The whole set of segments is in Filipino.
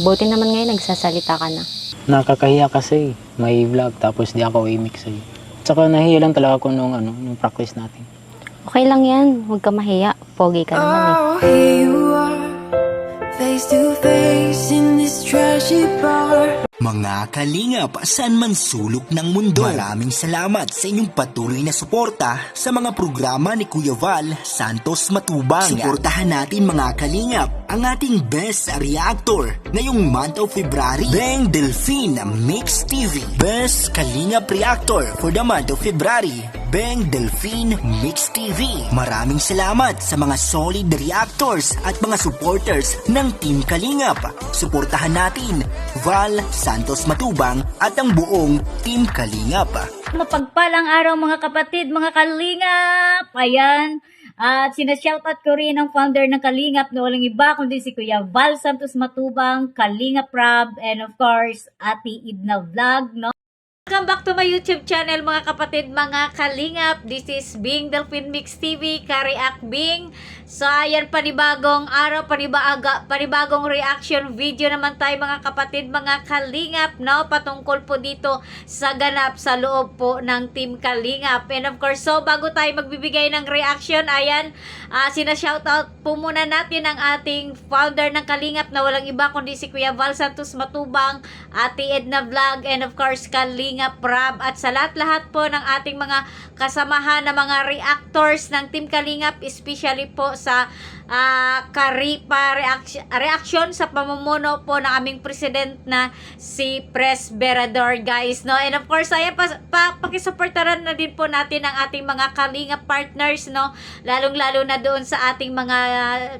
Buti naman ngayon nagsasalita ka na. Nakakahiya kasi may vlog tapos di ako imik sa'yo. Tsaka nahiya lang talaga ako nung practice natin. Okay lang yan, huwag ka mahiya. Pogi ka naman eh. Oh, here you are, face to face in this trashy bar. Mga kalingap, saan man sulok ng mundo, maraming salamat sa inyong patuloy na suporta sa mga programa ni Kuya Val Santos Matubang. Suportahan natin mga kalingap ang ating best reactor ngayong month of February, Beng Delphine Mix TV. Best Kalingap Reactor for the month of February, Beng Delphine Mix TV. Maraming salamat sa mga solid reactors at mga supporters ng Team Kalingap. Suportahan natin Val Santos Matubang at ang buong Team Kalingap. Mapagpalang araw mga kapatid, mga Kalingap! Ayan, at sinashoutout ko rin ang founder ng Kalingap na walang iba kundi si Kuya Val Santos Matubang, Kalingap Rob, and of course, Ate Idna Vlog, no? Welcome back to my YouTube channel mga kapatid, mga Kalingap. This is Bing Delphine Mix TV, Kariak Bing. So ayan, panibagong araw, panibagong reaction video naman tayo mga kapatid, mga Kalingap, no? Patungkol po dito sa ganap sa loob po ng Team Kalingap. And of course, so bago tayo magbibigay ng reaction, ayan, sinashoutout po muna natin ang ating founder ng Kalingap na walang iba kundi si Kuya Val Santos Matubang, Ate Edna Vlog, and of course Kalingap Rob, at sa lahat-lahat po ng ating mga kasamahan na mga reactors ng Team Kalingap, especially po sa Karipa reaction sa pamumuno po ng aming president na si Pres Berador, guys, no? And of course, ayan, pakisuportaran na din po natin ang ating mga Kalingap partners, no? Lalong-lalo na doon sa ating mga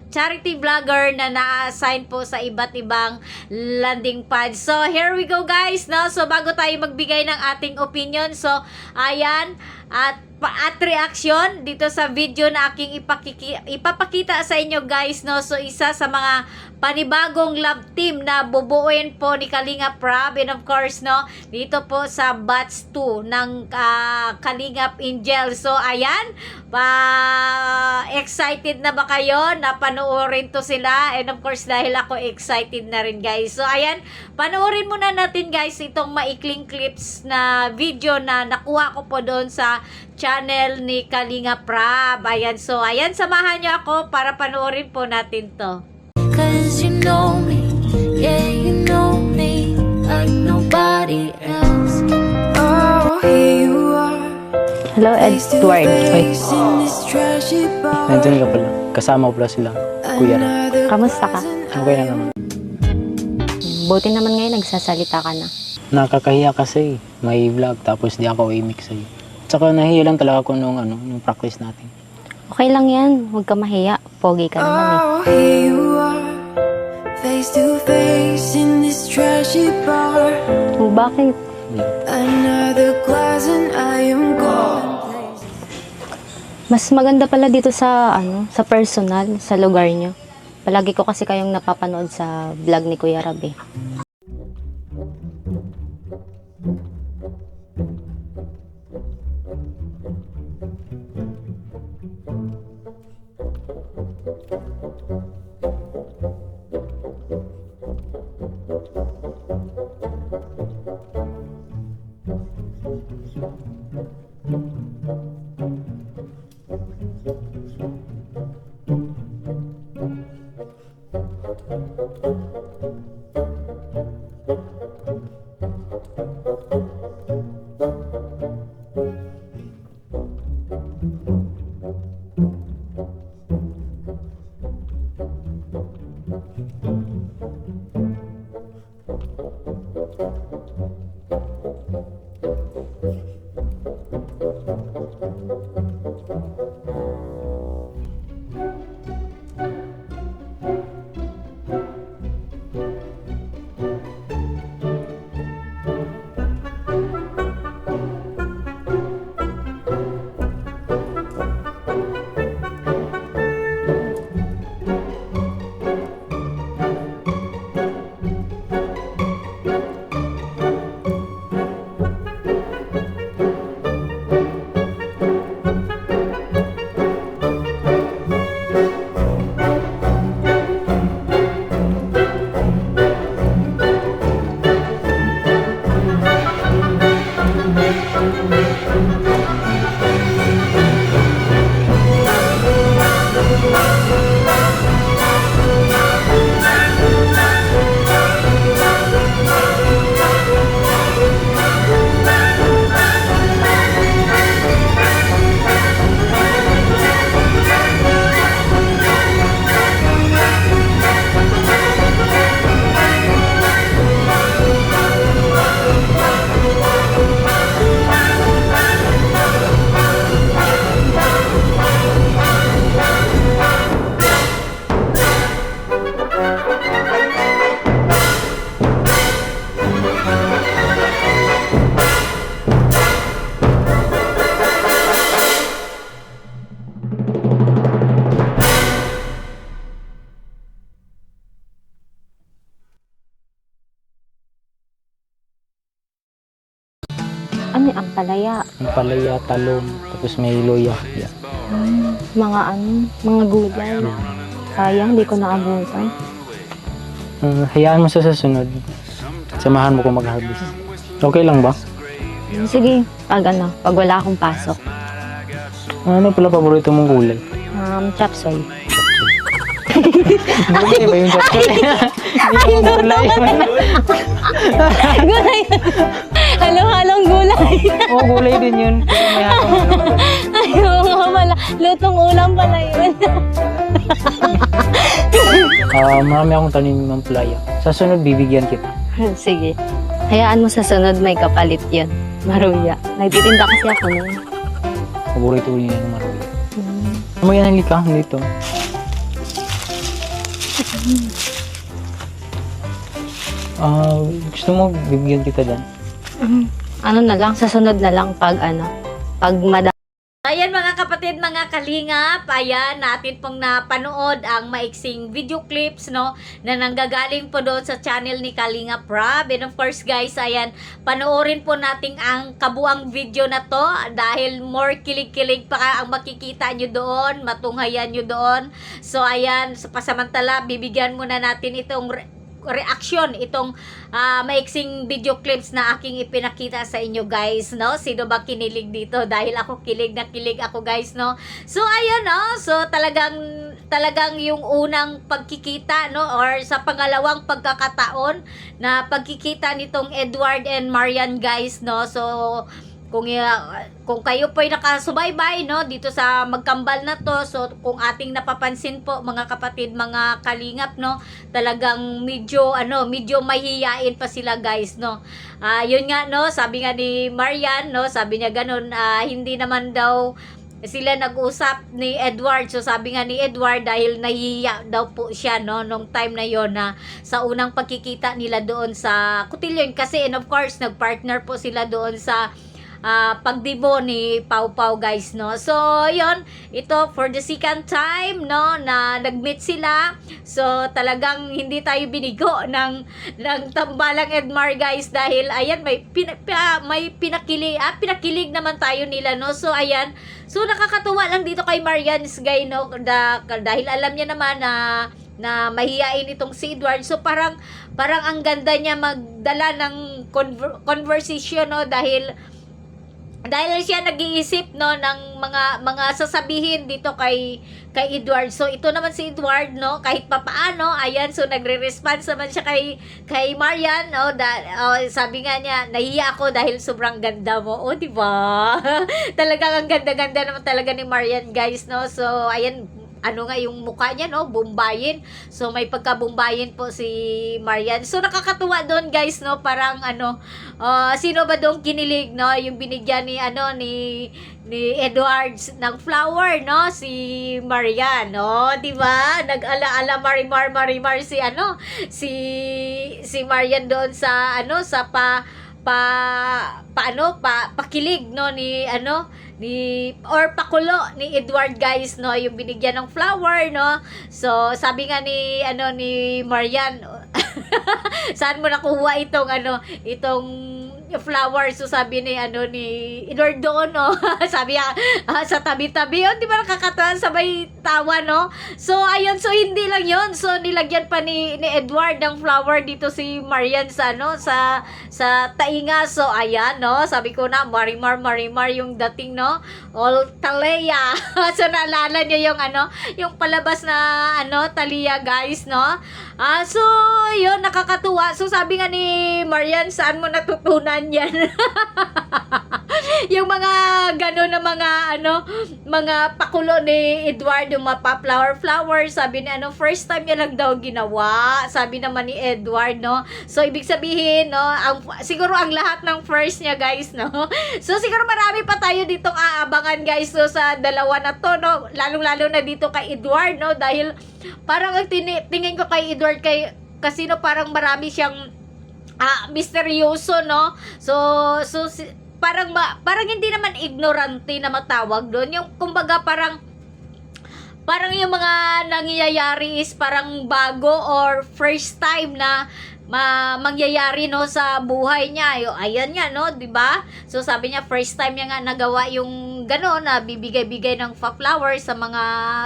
charity vlogger na na-assign po sa iba't ibang landing pad. So, here we go, guys, no? So, bago tayo magbigay ng ating opinion, so, ayan, at reaction dito sa video na aking ipapakita sa inyo, guys, no? So isa sa mga panibagong love team na bubuuin po ni Kalingap Rob, and of course, no, dito po sa batch 2 ng Kalingap Angel. So ayan, excited na ba kayo na panoorin to sila? And of course, dahil ako excited na rin, guys. So ayan, panoorin muna natin, guys, itong maikling clips na video na nakuha ko po doon sa channel ni Kalingap Rob. Ayan, so ayan, samahan nyo ako para panoorin po natin to. Cause you know me, yeah, you know me like nobody else. Oh, here you are, Hello, face to Edward. Oy, face in this trashy bar. Nandiyan ka pala. Kasama ko pala sila, Kuya Ram. Another kamusta ka? Okay na naman. Buti naman ngayon nagsasalita ka na. Nakakahiya kasi may vlog tapos di ako imik sa'yo. Tsaka nahiya lang talaga ako nung practice natin. Okay lang yan, huwag ka mahiya. Pogi ka naman eh. Oh, here you are, face to face in this trashy bar. Oh, bakit? Another glass and I am gone. Mas maganda pala dito sa sa personal, sa lugar nyo. Palagi ko kasi kayong napapanood sa vlog ni Kuya Rab eh. ampalaya. Ang palaya, talong, tapos may loya. Yeah. Mga mga gulay. Sayang, di ko naabutan. Hayaan mo sa susunod. Samahan mo ko mag-harvest. Okay lang ba? Sige, pag wala akong pasok. Ano pala paborito mong gulay? Chop suey. Gulay ba yung chapchoy? Hindi ko gulay. Gulay! Halong-halong gulay. Oo, gulay din yun. Pero may hatong ano ka. Ayaw nga pala. Lutong ulam pala yun. Marami akong tanim ng playa. Sa sunod, bibigyan kita. Sige. Hayaan mo sa sunod may kapalit yun. Maruya. Nagtitinda kasi ako nun. Paborito ko nila ng maruya. Mamaya halika dito. Gusto mo bibigyan kita dyan? Ano na lang, sa sunod na lang pag Ayan mga kapatid, mga kalingap, ayan natin pong napanood ang maiksing video clips, no, na nanggagaling po doon sa channel ni Kalingap Rob. And of course guys, ayan, panoorin po natin ang kabuang video na to dahil more kilig-kilig pa ang makikita nyo doon, matunghayan nyo doon. So ayan, sa pasamantala, bibigyan muna natin itong reaction, itong maiksing video clips na aking ipinakita sa inyo guys, no? Sino ba kinilig dito? Dahil ako kilig na kilig ako guys, no? So ayan, no? So talagang yung unang pagkikita, no, or sa pangalawang pagkakataon na pagkikita nitong Edward and Marian guys, no? So kung kayo po ay nakasubaybay, no, dito sa magkambal na to, so kung ating napapansin po mga kapatid, mga kalingap, no, talagang medyo mahihiyain pa sila guys, no. Yun nga, no, sabi nga ni Marian, no, sabi niya ganun, hindi naman daw sila nag-usap ni Edward. So sabi nga ni Edward, dahil nahihiya daw po siya, no, nung time na yon, na sa unang pagkikita nila doon sa Cotillion, kasi and of course nagpartner po sila doon sa pagdibo ni Pau Pau guys, no. So yon, ito for the second time, no, na nagmeet sila. So talagang hindi tayo binigo ng tambalang Edmar guys, dahil ayan, may pinakilig naman tayo nila, no. So ayan, so nakakatuwa lang dito kay Marian's guy, no, dahil alam niya naman na mahihain itong si Edward. So parang ang ganda niya magdala ng conversation, no, dahil siya nag-iisip, no, ng mga sasabihin dito kay Edward. So ito naman si Edward, no, kahit papaano, ayan, so nagre-response naman siya kay Marian, no, sabi nga niya, nahiya ako dahil sobrang ganda mo. di ba? Talagang ang ganda-ganda naman talaga ni Marian guys, no. So ayan, nga yung mukha niya, no, Bombayin. So may pagka-Bombayin po si Marian. So nakakatuwa doon guys, no, parang sino ba doon kinilig, no, yung binigyan ni ni Edward ng flower, no, si Marian, no, di ba? Nag-ala-ala Marimar si Marian doon sa sa pakilig, no, or pakulo ni Edward guys, no, yung binigyan ng flower, no. So sabi nga ni Marian, saan mo nakuha itong flower? So sabi ni Edward doon, no. Sabi sa tabi-tabi, di ba nakakatawa, sabay tawa, no. So ayun, so hindi lang yon, so nilagyan pa ni Edward ng flower dito si Marian sa tainga. So ayan, no, sabi ko na, Marimar yung dating, no, all Talea. So naalala niyo yung palabas na Talia guys, no. So yun, nakakatuwa. So sabi nga ni Marian, saan mo natutunan yan? Yung mga gano'n na mga pakulo ni Edward, yung mga flower, sabi ni first time niya lang daw ginawa, sabi naman ni Edward, no. So ibig sabihin, no, siguro ang lahat ng first niya guys, no. So siguro marami pa tayo ditong aabangan guys, so sa dalawa na to, no, lalong-lalo na dito kay Edward, no, dahil parang ang tingin ko kay Edward kasi, no, parang marami siyang misteryoso, no. So parang hindi naman ignorante na matawag doon, yung kumbaga parang parang yung mga nangyayari is parang bago or first time na mangyayari no sa buhay niya. Ayan nga no, 'di ba? So sabi niya first time niya nga nagawa yung gano'n na bibigay-bigay ng flowers sa mga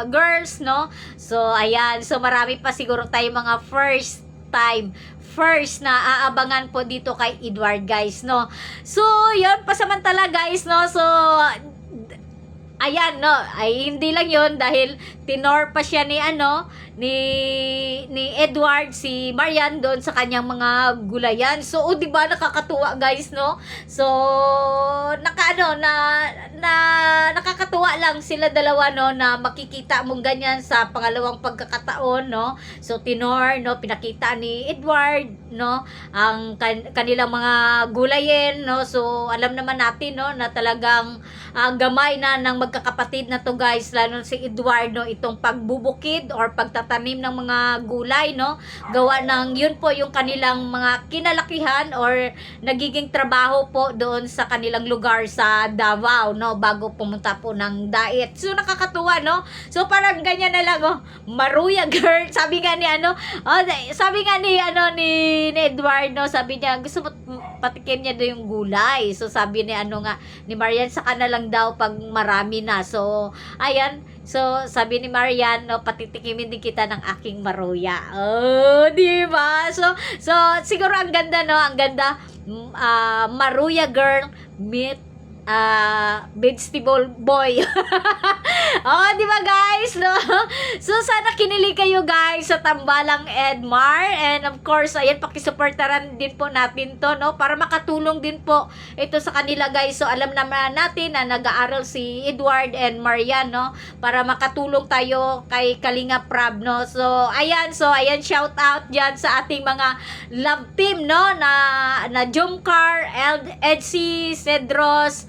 girls no. So ayan, so marami pa siguro tayong mga first na aabangan po dito kay Edward guys no. So yun pasamantala guys no. So ayan no, ay hindi lang yun dahil tinor pa siya ni ni Edward si Marian doon sa kanyang mga gulayan. So di ba nakakatuwa guys no? So nakakatuwa lang sila dalawa no na makikita mong ganyan sa pangalawang pagkakataon no. So tinor no, pinakita ni Edward no ang kanilang mga gulayin no. So alam naman natin no na talagang gamay na ng magkakapatid na to guys, lalo si Edward no, itong pagbubukid or pagtatanim ng mga gulay no, gawa ng yun po yung kanilang mga kinalakihan or nagiging trabaho po doon sa kanilang lugar sa Davao no, bago pumunta po ng diet. So nakakatuwa no, so parang ganyan na lang oh, Maruya girl, sabi nga ni ni Edward no, sabi niya gusto mo patikim niya daw yung gulay. So sabi ni ni Marian sa lang daw pag marami na. So ayan, so sabi ni Marian no, patitikimin din kita ng aking Maruya. Oh, di ba? So siguro ang ganda no, ang ganda Maruya girl meet vegetable boy. Oh, di ba guys, no? So sana kinilig kayo guys sa Tambalang Edmar, and of course, ayan, pakisuportaran din po natin to, no? Para makatulong din po ito sa kanila guys. So alam naman natin na nag-aaral si Edward and Marian, no? Para makatulong tayo kay Kalinga Prab, no? So ayan, shout out dyan sa ating mga love team, no? Na Jomcar, Edsy, Cedros,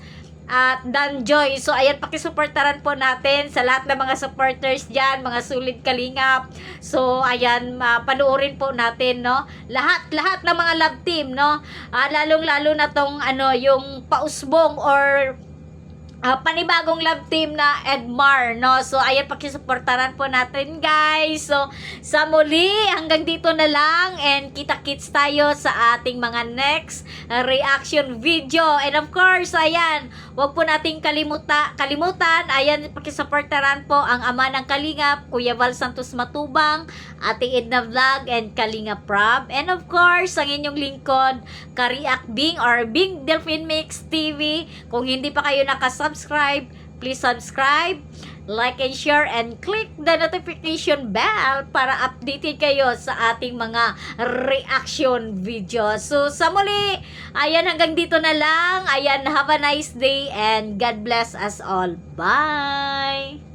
at Danjoy. So ayan, pakisuportaran po natin sa lahat ng mga supporters dyan, mga sulit kalingap. So ayan, panoorin po natin no, lahat ng mga love team no, lalong-lalo na tong yung pausbong or panibagong love team na Edmar, no? So, ayan, pakisuportaran po natin, guys. So, sa muli, hanggang dito na lang, and kita-kits tayo sa ating mga next reaction video. And of course, ayan, wag po nating kalimutan, ayan, pakisuportaran po ang ama ng Kalingap, Kuya Val Santos Matubang, Ate Edna Vlog, and Kalinga Prab. And of course, ang inyong lingkod, Kariak Bing or Bing Delphine Mix TV. Kung hindi pa kayo nakasubscribe, please subscribe, like and share, and click the notification bell para updated kayo sa ating mga reaction video. So, sa muli, ayan, hanggang dito na lang. Ayan, have a nice day and God bless us all. Bye!